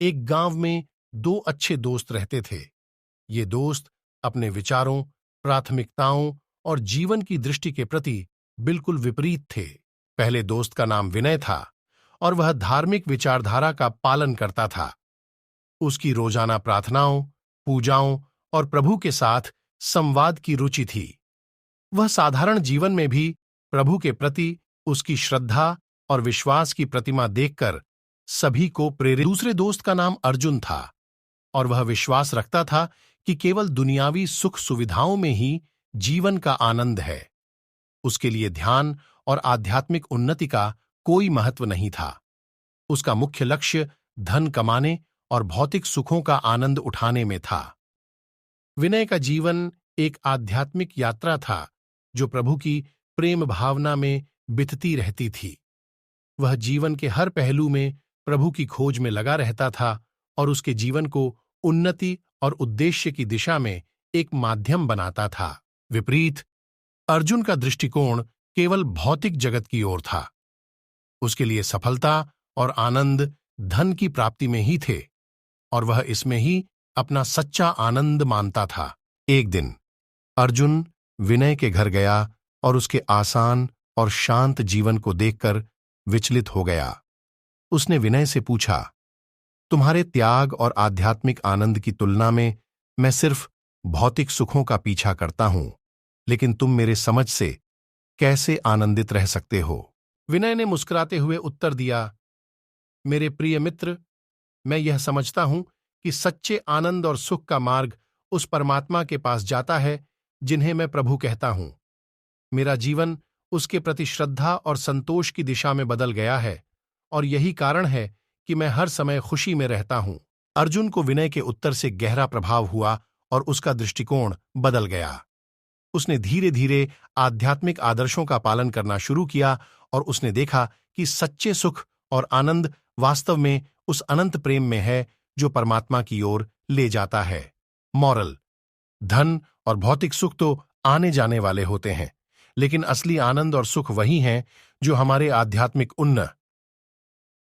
एक गांव में दो अच्छे दोस्त रहते थे। ये दोस्त अपने विचारों, प्राथमिकताओं और जीवन की दृष्टि के प्रति बिल्कुल विपरीत थे। पहले दोस्त का नाम विनय था और वह धार्मिक विचारधारा का पालन करता था। उसकी रोजाना प्रार्थनाओं, पूजाओं और प्रभु के साथ संवाद की रुचि थी। वह साधारण जीवन में भी प्रभु के प्रति उसकी श्रद्धा और विश्वास की प्रतिमा देखकर सभी को प्रेरित। दूसरे दोस्त का नाम अर्जुन था और वह विश्वास रखता था कि केवल दुनियावी सुख सुविधाओं में ही जीवन का आनंद है। उसके लिए ध्यान और आध्यात्मिक उन्नति का कोई महत्व नहीं था। उसका मुख्य लक्ष्य धन कमाने और भौतिक सुखों का आनंद उठाने में था। विनय का जीवन एक आध्यात्मिक यात्रा था जो प्रभु की प्रेम भावना में बितती रहती थी। वह जीवन के हर पहलू में प्रभु की खोज में लगा रहता था और उसके जीवन को उन्नति और उद्देश्य की दिशा में एक माध्यम बनाता था। विपरीत, अर्जुन का दृष्टिकोण केवल भौतिक जगत की ओर था। उसके लिए सफलता और आनंद धन की प्राप्ति में ही थे और वह इसमें ही अपना सच्चा आनंद मानता था। एक दिन अर्जुन विनय के घर गया और उसके आसान और शांत जीवन को देखकर विचलित हो गया। उसने विनय से पूछा, तुम्हारे त्याग और आध्यात्मिक आनंद की तुलना में मैं सिर्फ भौतिक सुखों का पीछा करता हूं, लेकिन तुम मेरे समझ से कैसे आनंदित रह सकते हो? विनय ने मुस्कुराते हुए उत्तर दिया, मेरे प्रिय मित्र, मैं यह समझता हूं कि सच्चे आनंद और सुख का मार्ग उस परमात्मा के पास जाता है जिन्हें मैं प्रभु कहता हूं। मेरा जीवन उसके प्रति श्रद्धा और संतोष की दिशा में बदल गया है और यही कारण है कि मैं हर समय खुशी में रहता हूं। अर्जुन को विनय के उत्तर से गहरा प्रभाव हुआ और उसका दृष्टिकोण बदल गया। उसने धीरे धीरे आध्यात्मिक आदर्शों का पालन करना शुरू किया और उसने देखा कि सच्चे सुख और आनंद वास्तव में उस अनंत प्रेम में है जो परमात्मा की ओर ले जाता है। मॉरल: धन और भौतिक सुख तो आने जाने वाले होते हैं, लेकिन असली आनंद और सुख वही हैं जो हमारे आध्यात्मिक उन्नति